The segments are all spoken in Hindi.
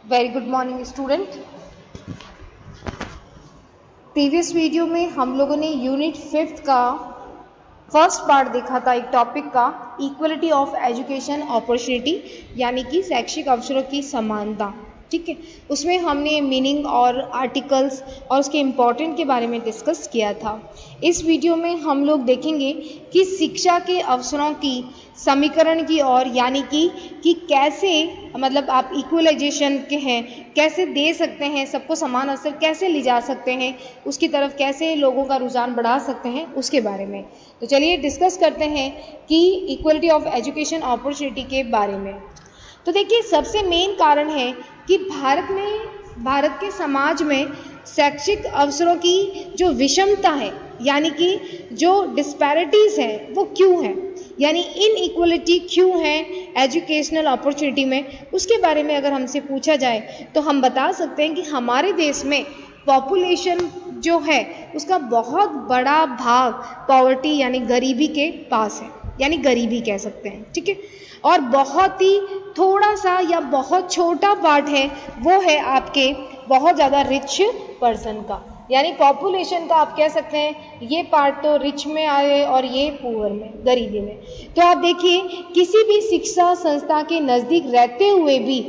Very good morning student. Previous video में हम लोगों ने यूनिट 5 का फर्स्ट पार्ट देखा था, एक टॉपिक का इक्वलिटी ऑफ एजुकेशन अपॉर्चुनिटी, यानी कि शैक्षिक अवसरों की समानता। ठीक है, उसमें हमने मीनिंग और आर्टिकल्स और उसके इम्पोर्टेंट के बारे में डिस्कस किया था। इस वीडियो में हम लोग देखेंगे कि शिक्षा के अवसरों की समीकरण की ओर, यानी कि कैसे मतलब आप इक्वलाइजेशन के हैं, कैसे दे सकते हैं, सबको समान अवसर कैसे ले जा सकते हैं, उसकी तरफ कैसे लोगों का रुझान बढ़ा सकते हैं, उसके बारे में। तो चलिए डिस्कस करते हैं कि इक्वलिटी ऑफ एजुकेशन अपॉर्चुनिटी के बारे में। तो देखिए, सबसे मेन कारण है कि भारत के समाज में शैक्षिक अवसरों की जो विषमता है, यानी कि जो डिस्पैरिटीज़ हैं, वो क्यों हैं, यानी इनइक्वलिटी क्यों है एजुकेशनल अपॉर्चुनिटी में, उसके बारे में अगर हमसे पूछा जाए तो हम बता सकते हैं कि हमारे देश में पॉपुलेशन जो है उसका बहुत बड़ा भाग पॉवर्टी यानी गरीबी के पास है, यानी गरीबी कह सकते हैं। ठीक है, और बहुत ही थोड़ा सा या बहुत छोटा पार्ट है वो है आपके बहुत ज़्यादा रिच पर्सन का, यानी पॉपुलेशन का आप कह सकते हैं ये पार्ट तो रिच में आए और ये पुअर में, गरीबी में। तो आप देखिए, किसी भी शिक्षा संस्था के नज़दीक रहते हुए भी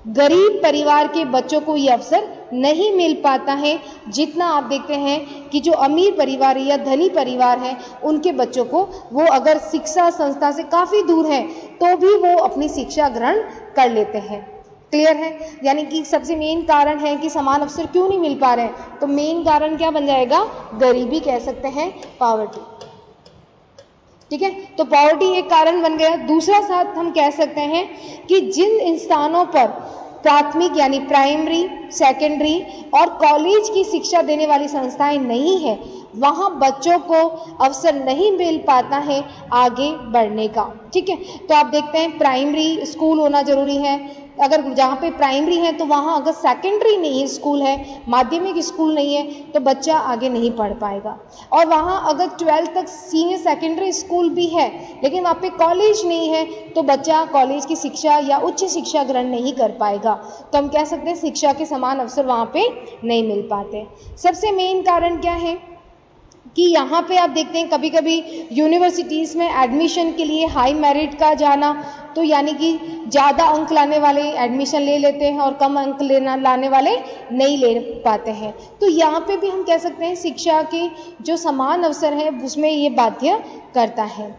गरीब परिवार के बच्चों को ये अवसर नहीं मिल पाता है, जितना आप देखते हैं कि जो अमीर परिवार या धनी परिवार है उनके बच्चों को वो अगर शिक्षा संस्था से काफ़ी दूर है तो भी वो अपनी शिक्षा ग्रहण कर लेते हैं। क्लियर है, यानी कि सबसे मेन कारण है कि समान अवसर क्यों नहीं मिल पा रहे हैं, तो मेन कारण क्या बन जाएगा, गरीबी कह सकते हैं, पॉवर्टी। ठीक है, तो पॉवर्टी एक कारण बन गया। दूसरा साथ हम कह सकते हैं कि जिन स्थानों पर प्राथमिक यानी प्राइमरी, सेकेंडरी और कॉलेज की शिक्षा देने वाली संस्थाएं नहीं है, वहाँ बच्चों को अवसर नहीं मिल पाता है आगे बढ़ने का। ठीक है, तो आप देखते हैं प्राइमरी स्कूल होना जरूरी है, अगर जहाँ पे प्राइमरी है तो वहाँ अगर सेकेंडरी नहीं स्कूल है, माध्यमिक स्कूल नहीं है, तो बच्चा आगे नहीं पढ़ पाएगा। और वहाँ अगर 12th तक सीनियर सेकेंडरी स्कूल भी है लेकिन वहाँ पे कॉलेज नहीं है तो बच्चा कॉलेज की शिक्षा या उच्च शिक्षा ग्रहण नहीं कर पाएगा। तो हम कह सकते हैं शिक्षा के समान अवसर वहाँ पे नहीं मिल पाते। सबसे मेन कारण क्या है कि यहाँ पे आप देखते हैं कभी कभी यूनिवर्सिटीज़ में एडमिशन के लिए हाई मेरिट का जाना, तो यानी कि ज़्यादा अंक लाने वाले एडमिशन ले लेते हैं और कम अंक लाने वाले नहीं ले पाते हैं। तो यहाँ पे भी हम कह सकते हैं शिक्षा के जो समान अवसर हैं उसमें ये बाध्य करता है।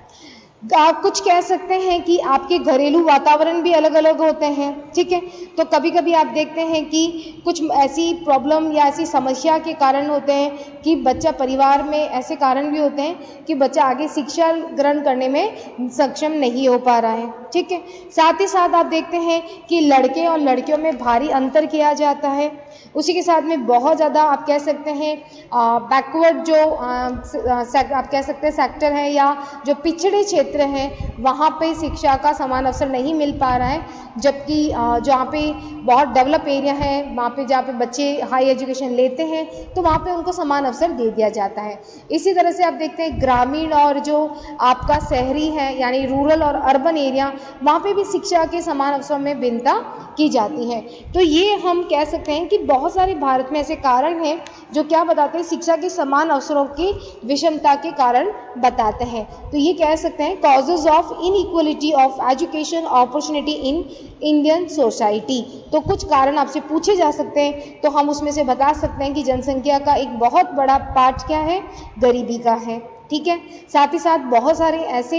आप कुछ कह सकते हैं कि आपके घरेलू वातावरण भी अलग अलग होते हैं। ठीक है, तो कभी कभी आप देखते हैं कि कुछ ऐसी प्रॉब्लम या ऐसी समस्या के कारण होते हैं कि बच्चा परिवार में ऐसे कारण भी होते हैं कि बच्चा आगे शिक्षा ग्रहण करने में सक्षम नहीं हो पा रहा है। ठीक है, साथ ही साथ आप देखते हैं कि लड़के और लड़कियों में भारी अंतर किया जाता है। उसी के साथ में बहुत ज़्यादा आप कह सकते हैं बैकवर्ड जो आप कह सकते हैं सेक्टर है या जो पिछड़े क्षेत्र हैं वहाँ पे शिक्षा का समान अवसर नहीं मिल पा रहा है, जबकि जहाँ पे बहुत डेवलप एरिया है वहाँ पे जहाँ पे बच्चे हाई एजुकेशन लेते हैं तो वहाँ पे उनको समान अवसर दे दिया जाता है। इसी तरह से आप देखते हैं ग्रामीण और जो आपका शहरी है यानी रूरल और अर्बन एरिया, वहाँ पे भी शिक्षा के समान अवसरों में भिन्नता की जाती है। तो ये हम कह सकते हैं कि बहुत सारे भारत में ऐसे कारण हैं जो क्या बताते हैं, शिक्षा के समान अवसरों की विषमता के कारण बताते हैं। तो ये कह सकते हैं causes of inequality of education opportunity in Indian society. तो कुछ कारण आपसे पूछे जा सकते हैं तो हम उसमें से बता सकते हैं कि जनसंख्या का एक बहुत बड़ा पार्ट क्या है, गरीबी का है। ठीक है, साथ ही साथ बहुत सारे ऐसे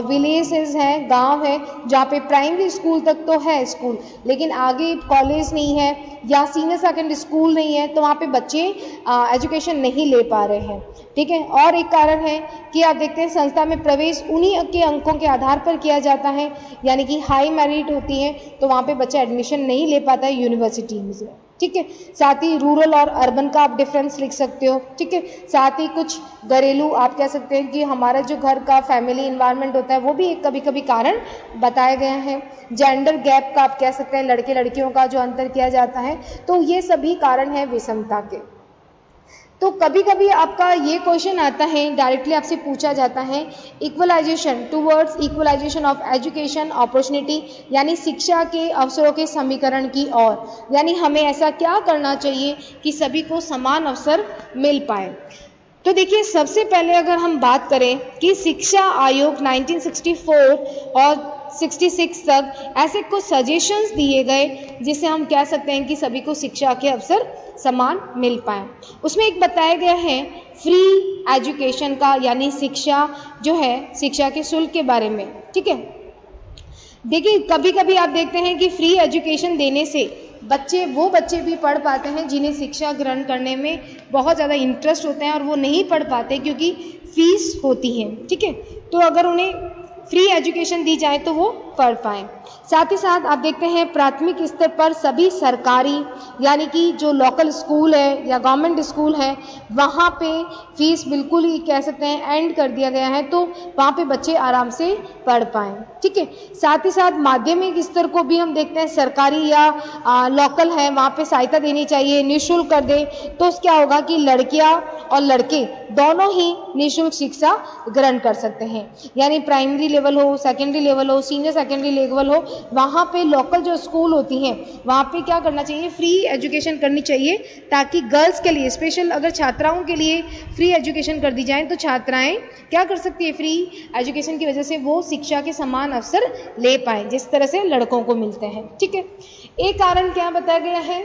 विलेजेस हैं, गांव हैं जहाँ पे प्राइमरी स्कूल तक तो है स्कूल लेकिन आगे कॉलेज नहीं है या सीनियर सेकेंडरी स्कूल नहीं है, तो वहाँ पे बच्चे एजुकेशन नहीं ले पा रहे हैं। ठीक है, और एक कारण है कि आप देखते हैं संस्था में प्रवेश उन्हीं के अंकों के आधार पर किया जाता है, यानी कि हाई मेरिट होती है तो वहाँ पे बच्चा एडमिशन नहीं ले पाता है यूनिवर्सिटी में। ठीक है, साथ ही रूरल और अर्बन का आप डिफरेंस लिख सकते हो। ठीक है, साथ ही कुछ घरेलू आप कह सकते हैं कि हमारा जो घर का फैमिली इन्वायरमेंट होता है वो भी एक कभी कभी कारण बताया गया है। जेंडर गैप का आप कह सकते हैं, लड़के लड़कियों का जो अंतर किया जाता है, तो ये सभी कारण है विषमता के। तो कभी कभी आपका ये क्वेश्चन आता है, डायरेक्टली आपसे पूछा जाता है, equalisation towards equalisation of education opportunity, यानी शिक्षा के अवसरों के समीकरण की ओर, यानी हमें ऐसा क्या करना चाहिए कि सभी को समान अवसर मिल पाए। तो देखिए, सबसे पहले अगर हम बात करें कि शिक्षा आयोग 1964 और 66 तक ऐसे कुछ सजेशंस दिए गए जिससे हम कह सकते हैं कि सभी को शिक्षा के अवसर समान मिल पाए। उसमें एक बताया गया है फ्री एजुकेशन का, यानी शिक्षा जो है, शिक्षा के शुल्क के बारे में। ठीक है, देखिए कभी कभी आप देखते हैं कि फ्री एजुकेशन देने से वो बच्चे भी पढ़ पाते हैं जिन्हें शिक्षा ग्रहण करने में बहुत ज़्यादा इंटरेस्ट होते हैं, और वो नहीं पढ़ पाते क्योंकि फीस होती है। ठीक है, तो अगर उन्हें फ्री एजुकेशन दी जाए तो वो पढ़ पाएँ। साथ ही साथ आप देखते हैं प्राथमिक स्तर पर सभी सरकारी, यानी कि जो लोकल स्कूल है या गवर्नमेंट स्कूल है, वहाँ पे फीस बिल्कुल ही कह सकते हैं एंड कर दिया गया है, तो वहाँ पे बच्चे आराम से पढ़ पाएँ। ठीक है, साथ ही साथ माध्यमिक स्तर को भी हम देखते हैं सरकारी या लोकल है, वहाँ पे सहायता देनी चाहिए, निःशुल्क कर दे, तो क्या होगा कि लड़कियाँ और लड़के दोनों ही निःशुल्क शिक्षा ग्रहण कर सकते हैं। यानी प्राइमरी लेवल हो, सेकेंडरी लेवल हो, सीनियर सेकेंडरी लेवल हो, वहाँ पे लोकल जो स्कूल होती हैं वहाँ पे क्या करना चाहिए, फ्री एजुकेशन करनी चाहिए, ताकि गर्ल्स के लिए स्पेशल अगर छात्राओं के लिए फ्री एजुकेशन कर दी जाए तो छात्राएं क्या कर सकती है, फ्री एजुकेशन की वजह से वो शिक्षा के समान अवसर ले पाए जिस तरह से लड़कों को मिलते हैं। ठीक है, एक कारण क्या बताया गया है,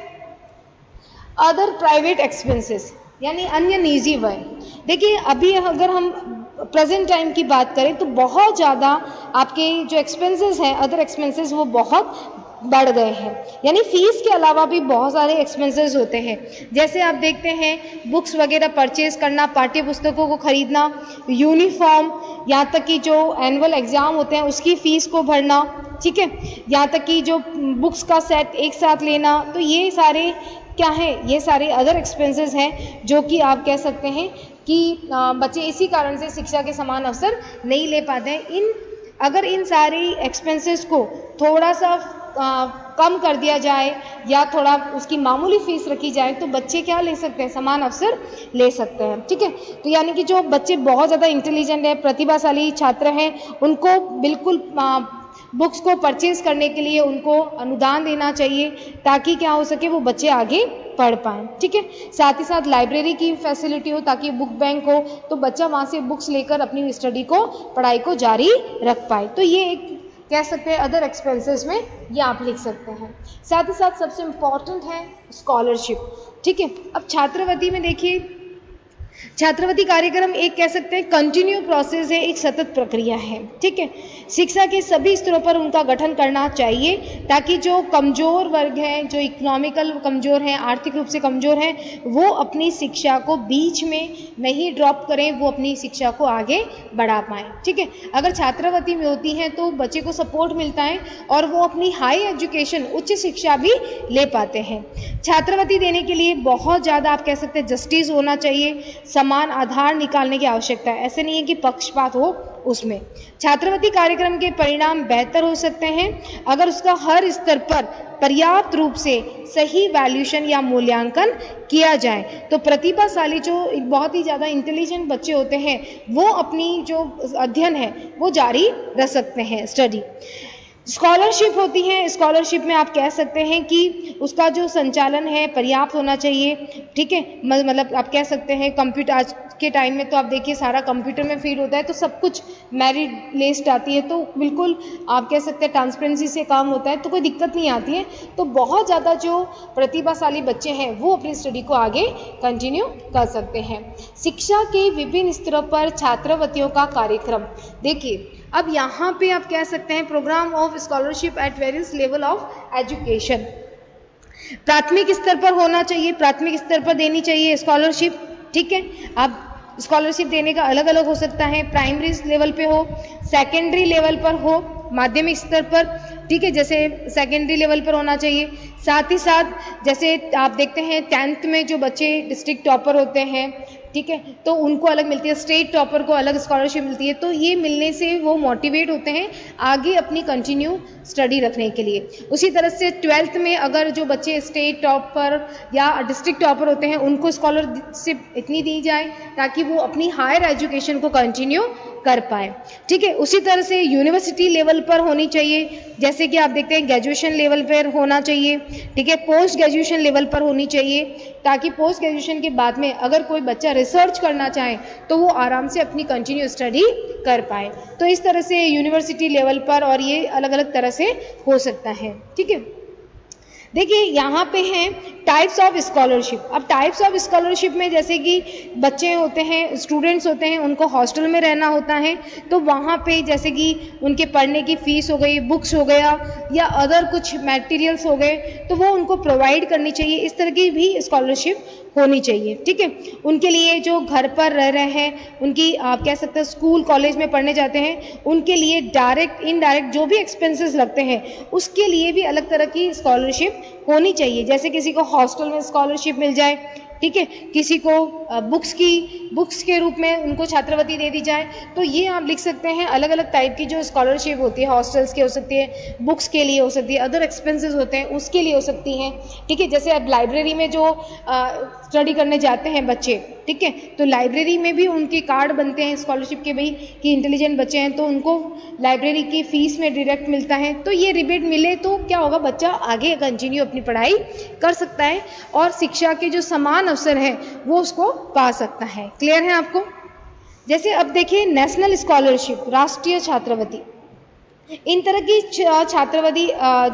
अदर प्राइवेट एक्सपेंसेस, यानी अन्य निजी व्यय। देखिए, अभी अगर हम प्रेजेंट टाइम की बात करें तो बहुत ज़्यादा आपके जो एक्सपेंसेस हैं, अदर एक्सपेंसेस, वो बहुत बढ़ गए हैं। यानी फीस के अलावा भी बहुत सारे एक्सपेंसेस होते हैं, जैसे आप देखते हैं बुक्स वगैरह परचेज करना, पाठ्य पुस्तकों को खरीदना, यूनिफॉर्म, यहाँ तक कि जो एनुअल एग्ज़ाम होते हैं उसकी फ़ीस को भरना। ठीक है, यहाँ तक कि जो बुक्स का सेट एक साथ लेना, तो ये सारे क्या है, ये सारे अदर एक्सपेंसेस हैं जो कि आप कह सकते हैं कि बच्चे इसी कारण से शिक्षा के समान अवसर नहीं ले पाते हैं। अगर इन सारी एक्सपेंसेस को थोड़ा सा कम कर दिया जाए या थोड़ा उसकी मामूली फीस रखी जाए तो बच्चे क्या ले सकते हैं, समान अवसर ले सकते हैं। ठीक है, तो यानी कि जो बच्चे बहुत ज़्यादा इंटेलिजेंट हैं, प्रतिभाशाली छात्र हैं, उनको बिल्कुल बुक्स को परचेज करने के लिए उनको अनुदान देना चाहिए, ताकि क्या हो सके, वो बच्चे आगे पढ़ पाएँ। ठीक है, साथ ही साथ लाइब्रेरी की फैसिलिटी हो, ताकि बुक बैंक हो, तो बच्चा वहाँ से बुक्स लेकर अपनी स्टडी को, पढ़ाई को जारी रख पाए। तो ये एक कह सकते हैं अदर एक्सपेंसेस में ये आप लिख सकते हैं। साथ ही साथ सबसे इम्पॉर्टेंट है स्कॉलरशिप। ठीक है, अब छात्रवृत्ति में देखिए, छात्रवृत्ति कार्यक्रम एक कह सकते हैं कंटिन्यू प्रोसेस है, एक सतत प्रक्रिया है। ठीक है, शिक्षा के सभी स्तरों पर उनका गठन करना चाहिए, ताकि जो कमज़ोर वर्ग हैं, जो इकोनॉमिकल कमज़ोर हैं, आर्थिक रूप से कमज़ोर हैं, वो अपनी शिक्षा को बीच में नहीं ड्रॉप करें, वो अपनी शिक्षा को आगे बढ़ा पाएँ। ठीक है, अगर छात्रवृत्ति में होती हैं तो बच्चे को सपोर्ट मिलता है और वो अपनी हाई एजुकेशन, उच्च शिक्षा भी ले पाते हैं। छात्रवृत्ति देने के लिए बहुत ज़्यादा आप कह सकते हैं जस्टिस होना चाहिए, समान आधार निकालने की आवश्यकता है, ऐसे नहीं है कि पक्षपात हो उसमें। छात्रवृत्ति कार्यक्रम के परिणाम बेहतर हो सकते हैं अगर उसका हर स्तर पर पर्याप्त रूप से सही वैल्यूएशन या मूल्यांकन किया जाए, तो प्रतिभाशाली जो बहुत ही ज़्यादा इंटेलिजेंट बच्चे होते हैं वो अपनी जो अध्ययन है वो जारी रख सकते हैं, स्टडी। स्कॉलरशिप होती है, स्कॉलरशिप में आप कह सकते हैं कि उसका जो संचालन है पर्याप्त होना चाहिए। ठीक है, मतलब आप कह सकते हैं कंप्यूटर, आज के टाइम में तो आप देखिए सारा कंप्यूटर में फीड होता है, तो सब कुछ मेरिट लिस्ट आती है, तो बिल्कुल आप कह सकते हैं ट्रांसपेरेंसी से काम होता है, तो कोई दिक्कत नहीं आती है। तो बहुत ज़्यादा जो प्रतिभाशाली बच्चे हैं वो अपनी स्टडी को आगे कंटिन्यू कर सकते हैं। शिक्षा के विभिन्न स्तरों पर छात्रवृत्तियों का कार्यक्रम, देखिए अब यहाँ पे आप कह सकते हैं programme of scholarship at various level of education, प्राथमिक स्तर पर होना चाहिए, प्राथमिक स्तर पर देनी चाहिए स्कॉलरशिप। ठीक है, अब स्कॉलरशिप देने का अलग अलग हो सकता है, प्राइमरी लेवल पे हो, सेकेंडरी लेवल पर हो, माध्यमिक स्तर पर। ठीक है, जैसे सेकेंडरी लेवल पर होना चाहिए। साथ ही साथ जैसे आप देखते हैं 10th में जो बच्चे डिस्ट्रिक्ट टॉपर होते हैं, ठीक है, तो उनको अलग मिलती है, स्टेट टॉपर को अलग स्कॉलरशिप मिलती है। तो ये मिलने से वो मोटिवेट होते हैं आगे अपनी कंटिन्यू स्टडी रखने के लिए। उसी तरह से 12th में अगर जो बच्चे स्टेट टॉपर या डिस्ट्रिक्ट टॉपर होते हैं उनको स्कॉलरशिप इतनी दी जाए ताकि वो अपनी हायर एजुकेशन को कंटिन्यू कर पाए। ठीक है, उसी तरह से यूनिवर्सिटी लेवल पर होनी चाहिए, जैसे कि आप देखते हैं ग्रेजुएशन लेवल पर होना चाहिए। ठीक है, पोस्ट ग्रेजुएशन लेवल पर होनी चाहिए ताकि पोस्ट ग्रेजुएशन के बाद में अगर कोई बच्चा रिसर्च करना चाहे तो वो आराम से अपनी कंटिन्यू स्टडी कर पाए। तो इस तरह से यूनिवर्सिटी लेवल पर और ये अलग अलग तरह से हो सकता है। ठीक है, देखिए यहाँ पे हैं टाइप्स ऑफ स्कॉलरशिप। अब टाइप्स ऑफ स्कॉलरशिप में जैसे कि बच्चे होते हैं, स्टूडेंट्स होते हैं, उनको हॉस्टल में रहना होता है, तो वहाँ पे जैसे कि उनके पढ़ने की फ़ीस हो गई, बुक्स हो गया या अदर कुछ मटेरियल्स हो गए, तो वो उनको प्रोवाइड करनी चाहिए। इस तरह की भी स्कॉलरशिप होनी चाहिए। ठीक है, उनके लिए जो घर पर रह रहे हैं, उनकी आप कह सकते हैं स्कूल कॉलेज में पढ़ने जाते हैं, उनके लिए डायरेक्ट इनडायरेक्ट जो भी एक्सपेंसेस लगते हैं उसके लिए भी अलग तरह की स्कॉलरशिप होनी चाहिए। जैसे किसी को हॉस्टल में स्कॉलरशिप मिल जाए, ठीक है, किसी को बुक्स के रूप में उनको छात्रवृत्ति दे दी जाए। तो ये आप लिख सकते हैं अलग अलग टाइप की जो स्कॉलरशिप होती है, हॉस्टल्स की हो सकती है, बुक्स के लिए हो सकती है, अदर एक्सपेंसेस होते हैं उसके लिए हो सकती हैं। ठीक है, जैसे अब लाइब्रेरी में जो स्टडी करने जाते हैं बच्चे, ठीक है, तो लाइब्रेरी में भी उनके कार्ड बनते हैं स्कॉलरशिप के, भाई कि इंटेलिजेंट बच्चे हैं तो उनको लाइब्रेरी की फ़ीस में डायरेक्ट मिलता है। तो ये रिबेट मिले तो क्या होगा, बच्चा आगे कंटिन्यू अपनी पढ़ाई कर सकता है और शिक्षा के जो समान अवसर है वो उसको पा सकता है। क्लियर है आपको? जैसे अब देखिए नेशनल स्कॉलरशिप, राष्ट्रीय छात्रवृत्ति, इन तरह की छात्रवृत्ति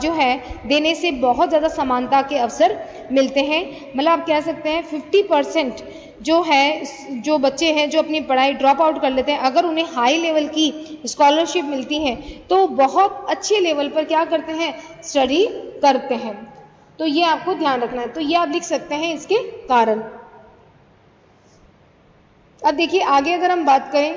जो है देने से बहुत ज़्यादा समानता के अवसर मिलते हैं। मतलब आप कह सकते हैं 50% जो है, जो बच्चे हैं जो अपनी पढ़ाई ड्रॉप आउट कर लेते हैं, अगर उन्हें हाई लेवल की स्कॉलरशिप मिलती है तो बहुत अच्छे लेवल पर क्या करते हैं, स्टडी करते हैं। तो ये आपको ध्यान रखना है। तो ये आप लिख सकते हैं इसके कारण। अब देखिए आगे अगर हम बात करें,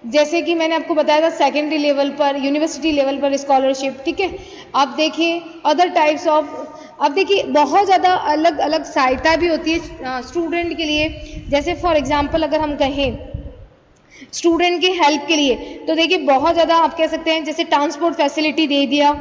जैसे कि मैंने आपको बताया था सेकेंडरी लेवल पर, यूनिवर्सिटी लेवल पर स्कॉलरशिप, ठीक है। अब देखिए अदर टाइप्स ऑफ, अब देखिए बहुत ज़्यादा अलग अलग सहायता भी होती है स्टूडेंट के लिए। जैसे फॉर एग्जांपल अगर हम कहें स्टूडेंट की हेल्प के लिए, तो देखिए बहुत ज़्यादा आप कह सकते हैं जैसे ट्रांसपोर्ट फैसिलिटी दे दिया,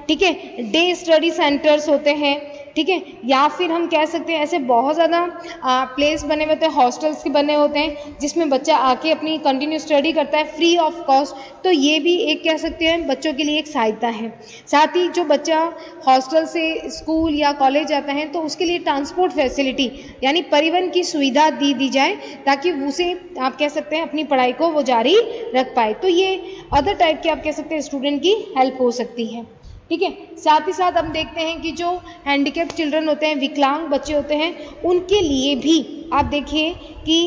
ठीक है, डे स्टडी सेंटर्स होते हैं, ठीक है, या फिर हम कह सकते हैं ऐसे बहुत ज़्यादा प्लेस बने हुए होते हैं, हॉस्टल्स के बने होते हैं जिसमें बच्चा आके अपनी कंटिन्यू स्टडी करता है फ्री ऑफ कॉस्ट। तो ये भी एक कह सकते हैं बच्चों के लिए एक सहायता है। साथ ही जो बच्चा हॉस्टल से स्कूल या कॉलेज जाता है तो उसके लिए ट्रांसपोर्ट फैसिलिटी यानी परिवहन की सुविधा दी जाए ताकि उसे आप कह सकते हैं अपनी पढ़ाई को वो जारी रख पाए। तो ये अदर टाइप के आप कह सकते हैं स्टूडेंट की हेल्प हो सकती है, ठीक है। साथ ही साथ हम देखते हैं कि जो हैंडीकैप चिल्ड्रन होते हैं, विकलांग बच्चे होते हैं, उनके लिए भी आप देखिए कि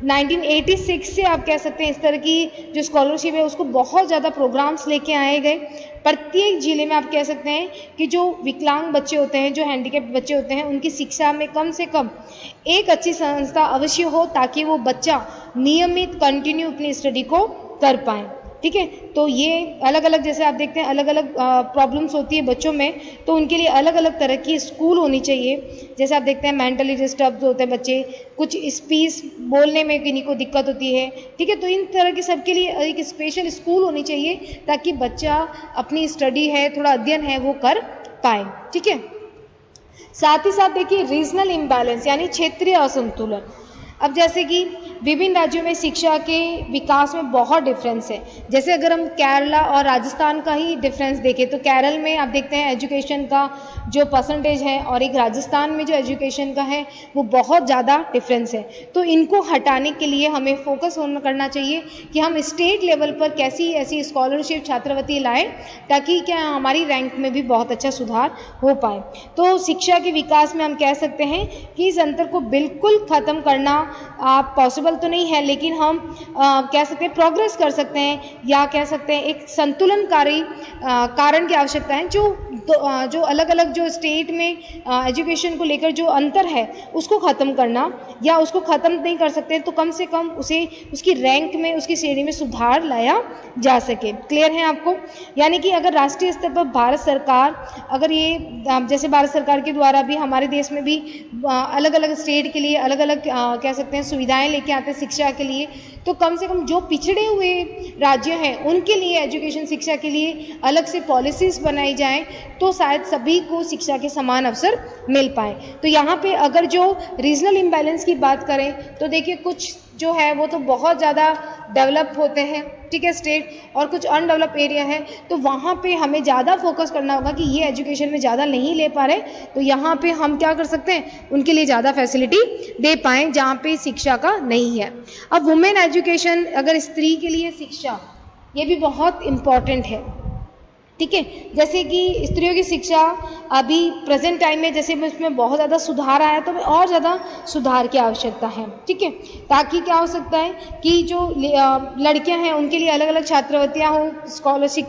1986 से आप कह सकते हैं इस तरह की जो स्कॉलरशिप है उसको बहुत ज़्यादा प्रोग्राम्स लेके आए गए। प्रत्येक जिले में आप कह सकते हैं कि जो विकलांग बच्चे होते हैं, जो हैंडीकैप बच्चे होते हैं, उनकी शिक्षा में कम से कम एक अच्छी संस्था अवश्य हो ताकि वो बच्चा नियमित कंटिन्यू अपनी स्टडी को कर पाएँ, ठीक है। तो ये अलग अलग जैसे आप देखते हैं अलग अलग प्रॉब्लम्स होती है बच्चों में, तो उनके लिए अलग अलग तरह की स्कूल होनी चाहिए। जैसे आप देखते हैं मेंटली डिस्टर्ब होते हैं बच्चे, कुछ स्पीच बोलने में किन्हीं को दिक्कत होती है, ठीक है, तो इन तरह के सबके लिए एक स्पेशल स्कूल होनी चाहिए ताकि बच्चा अपनी स्टडी है, थोड़ा अध्ययन है, वो कर पाए, ठीक है। साथ ही साथ देखिए रीजनल इम्बैलेंस यानी क्षेत्रीय असंतुलन। अब जैसे कि विभिन्न राज्यों में शिक्षा के विकास में बहुत डिफरेंस है। जैसे अगर हम केरला और राजस्थान का ही डिफरेंस देखें तो केरल में आप देखते हैं एजुकेशन का जो परसेंटेज है और एक राजस्थान में जो एजुकेशन का है वो बहुत ज़्यादा डिफरेंस है। तो इनको हटाने के लिए हमें फोकस करना चाहिए कि हम स्टेट लेवल पर कैसी ऐसी स्कॉलरशिप छात्रवृत्ति लाएं ताकि क्या हमारी रैंक में भी बहुत अच्छा सुधार हो पाए। तो शिक्षा के विकास में हम कह सकते हैं कि इस अंतर को बिल्कुल ख़त्म करना आप पॉसिबल पॉसिबल तो नहीं है, लेकिन हम कह सकते हैं प्रोग्रेस कर सकते हैं, या कह सकते हैं एक संतुलनकारी कारण की आवश्यकता है। जो अलग अलग जो स्टेट में एजुकेशन को लेकर जो अंतर है उसको ख़त्म करना, या उसको ख़त्म नहीं कर सकते तो कम से कम उसे उसकी रैंक में, उसकी श्रेणी में सुधार लाया जा सके। क्लियर है आपको? यानी कि अगर राष्ट्रीय स्तर पर भारत सरकार, अगर ये जैसे भारत सरकार के द्वारा भी हमारे देश में भी अलग अलग स्टेट के लिए अलग अलग कह सकते हैं सुविधाएं लेके आते हैं शिक्षा के लिए, तो कम से कम जो पिछड़े हुए राज्य हैं उनके लिए एजुकेशन शिक्षा के लिए अलग से पॉलिसीज़ बनाई जाएं, तो शायद सभी को शिक्षा के समान अवसर मिल पाए। तो यहाँ पे अगर जो रीजनल इम्बैलेंस की बात करें तो देखिए कुछ जो है वो तो बहुत ज़्यादा डेवलप होते हैं, ठीक है, स्टेट, और कुछ अनडेवलप एरिया है, तो वहाँ पे हमें ज़्यादा फोकस करना होगा कि ये एजुकेशन में ज़्यादा नहीं ले पा रहे, तो यहाँ पे हम क्या कर सकते हैं, उनके लिए ज़्यादा फैसिलिटी दे पाएँ जहाँ पे शिक्षा का नहीं है। अब वुमेन एजुकेशन, अगर स्त्री के लिए शिक्षा, ये भी बहुत इम्पॉर्टेंट है, ठीक है। जैसे कि स्त्रियों की शिक्षा अभी प्रेजेंट टाइम में जैसे उसमें बहुत ज़्यादा सुधार आया, तो और ज़्यादा सुधार की आवश्यकता है, ठीक है, ताकि क्या हो सकता है कि जो लड़कियां हैं उनके लिए अलग अलग छात्रवृत्तियां हो, स्कॉलरशिप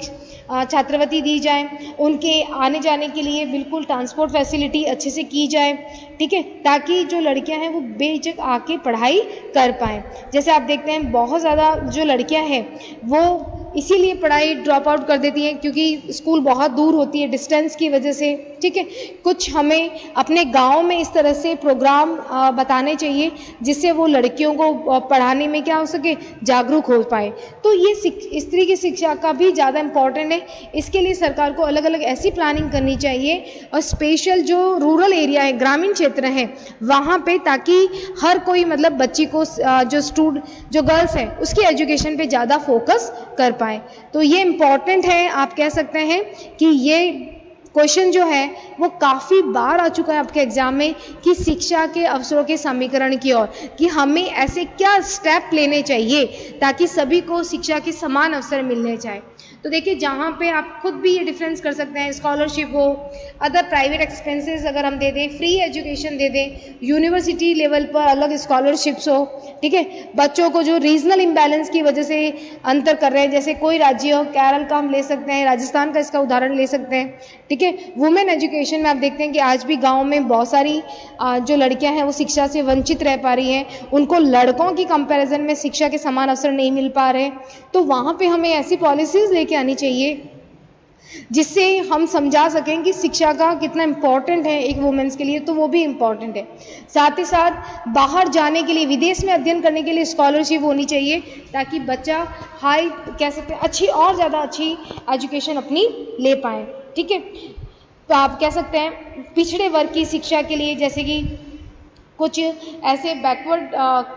छात्रवृत्ति दी जाए, उनके आने जाने के लिए बिल्कुल ट्रांसपोर्ट फैसिलिटी अच्छे से की जाए, ठीक है, ताकि जो लड़कियां हैं वो बेझिझक आके पढ़ाई कर पाएँ। जैसे आप देखते हैं बहुत ज़्यादा जो लड़कियां हैं वो इसीलिए पढ़ाई ड्रॉप आउट कर देती हैं क्योंकि स्कूल बहुत दूर होती है, डिस्टेंस की वजह से, ठीक है। कुछ हमें अपने गांव में इस तरह से प्रोग्राम बताने चाहिए जिससे वो लड़कियों को पढ़ाने में क्या हो सके, जागरूक हो पाए। तो ये स्त्री की शिक्षा का भी ज़्यादा इम्पॉर्टेंट है। इसके लिए सरकार को अलग अलग ऐसी प्लानिंग करनी चाहिए, और स्पेशल जो रूरल एरिया है, ग्रामीण क्षेत्र हैं वहाँ पे, ताकि हर कोई मतलब बच्ची को जो गर्ल्स है उसकी एजुकेशन पे ज़्यादा फोकस कर पाए। तो ये इम्पॉर्टेंट है। आप कह सकते हैं कि ये क्वेश्चन जो है वो काफ़ी बार आ चुका है आपके एग्जाम में, कि शिक्षा के अवसरों के समीकरण की ओर, कि हमें ऐसे क्या स्टेप लेने चाहिए ताकि सभी को शिक्षा के समान अवसर मिलने चाहिए। तो देखिए जहाँ पे आप खुद भी ये डिफरेंस कर सकते हैं, स्कॉलरशिप हो, अदर प्राइवेट एक्सपेंसेस अगर हम दे दें, फ्री एजुकेशन दे दें, यूनिवर्सिटी लेवल पर अलग स्कॉलरशिप्स हो, ठीक है, बच्चों को जो रीजनल इम्बैलेंस की वजह से अंतर कर रहे हैं, जैसे कोई राज्य हो, केरल का हम ले सकते हैं, राजस्थान का इसका उदाहरण ले सकते हैं, ठीक है। वुमेन एजुकेशन में आप देखते हैं कि आज भी गाँव में बहुत सारी जो लड़कियाँ हैं वो शिक्षा से वंचित रह पा रही हैं, उनको लड़कों की कंपैरिजन में शिक्षा के समान अवसर नहीं मिल पा रहे। तो वहाँ पे हमें ऐसी पॉलिसीज़ लेके आनी चाहिए जिससे हम समझा सकें कि शिक्षा का कितना इम्पोर्टेंट है एक वुमेन्स के लिए, तो वो भी इम्पोर्टेंट है। साथ ही साथ बाहर जाने के लिए, विदेश में अध्ययन करने के लिए स्कॉलरशिप होनी चाहिए, ताकि बच्चा हाई कह सकते हैं अच्छी और ज़्यादा अच्छी एजुकेशन अपनी ले पाए, ठीक है। तो आप कह सकते हैं पिछड़े वर्ग की शिक्षा के लिए, जैसे कि कुछ ऐसे बैकवर्ड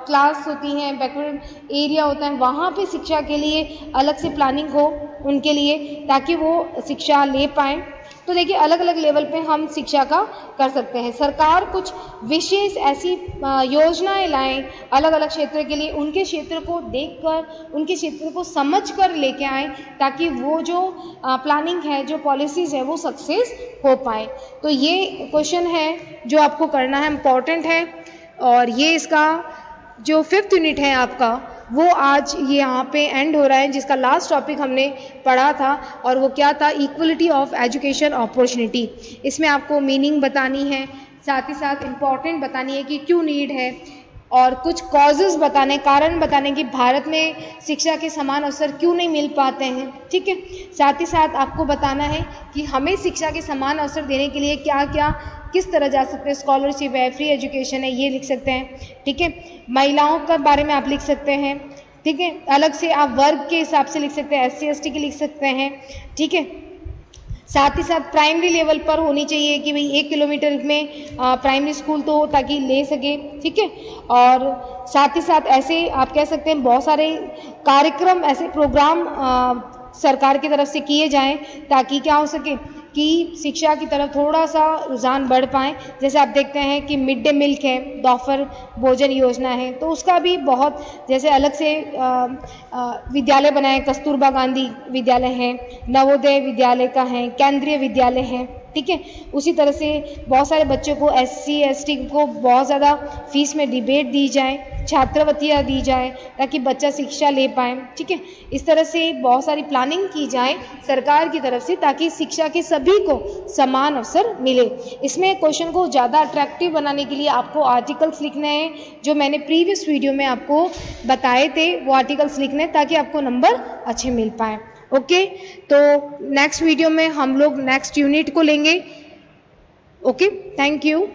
क्लास होती हैं, बैकवर्ड एरिया होता है, वहाँ पे शिक्षा के लिए अलग से प्लानिंग हो उनके लिए, ताकि वो शिक्षा ले पाएँ। तो देखिए अलग अलग लेवल पे हम शिक्षा का कर सकते हैं। सरकार कुछ विशेष ऐसी योजनाएं लाएं अलग अलग क्षेत्र के लिए, उनके क्षेत्र को देखकर, उनके क्षेत्र को समझकर लेके आएँ, ताकि वो जो प्लानिंग है, जो पॉलिसीज़ है, वो सक्सेस हो पाए। तो ये क्वेश्चन है जो आपको करना है, इम्पॉर्टेंट है। और ये इसका जो 5th यूनिट है आपका, वो आज ये यहाँ पे एंड हो रहा है, जिसका लास्ट टॉपिक हमने पढ़ा था, और वो क्या था, इक्वलिटी ऑफ एजुकेशन अपॉर्चुनिटी। इसमें आपको मीनिंग बतानी है, साथ ही साथ इम्पॉर्टेंट बतानी है कि क्यों नीड है, और कुछ कॉजेज़ बताने, कारण बताने कि भारत में शिक्षा के समान अवसर क्यों नहीं मिल पाते हैं, ठीक है। साथ ही साथ आपको बताना है कि हमें शिक्षा के समान अवसर देने के लिए क्या क्या, किस तरह जा सकते हैं, स्कॉलरशिप है, फ्री एजुकेशन है, ये लिख सकते हैं, ठीक है। महिलाओं के बारे में आप लिख सकते हैं, ठीक है, अलग से आप वर्ग के हिसाब से लिख सकते हैं, SC ST के लिख सकते हैं, ठीक है। साथ ही साथ प्राइमरी लेवल पर होनी चाहिए कि भाई 1 किलोमीटर में प्राइमरी स्कूल तो हो ताकि ले सके, ठीक है। और साथ ही साथ ऐसे आप कह सकते हैं बहुत सारे कार्यक्रम, ऐसे प्रोग्राम सरकार की तरफ से किए जाएं, ताकि क्या हो सके कि शिक्षा की तरफ थोड़ा सा रुझान बढ़ पाए। जैसे आप देखते हैं कि मिड डे मील है, दोपहर भोजन योजना है, तो उसका भी बहुत, जैसे अलग से विद्यालय बनाए, कस्तूरबा गांधी विद्यालय है, नवोदय विद्यालय का है, केंद्रीय विद्यालय है, ठीक है। उसी तरह से बहुत सारे बच्चों को SC ST को बहुत ज़्यादा फीस में रिबेट दी जाए, छात्रवृत्तियाँ दी जाए ताकि बच्चा शिक्षा ले पाए, ठीक है। इस तरह से बहुत सारी प्लानिंग की जाए सरकार की तरफ से ताकि शिक्षा के सभी को समान अवसर मिले। इसमें क्वेश्चन को ज़्यादा अट्रैक्टिव बनाने के लिए आपको आर्टिकल्स लिखने हैं, जो मैंने प्रीवियस वीडियो में आपको बताए थे वो आर्टिकल्स लिखने हैं ताकि आपको नंबर अच्छे मिल पाए। ओके, तो नेक्स्ट वीडियो में हम लोग नेक्स्ट यूनिट को लेंगे। Okay, thank you.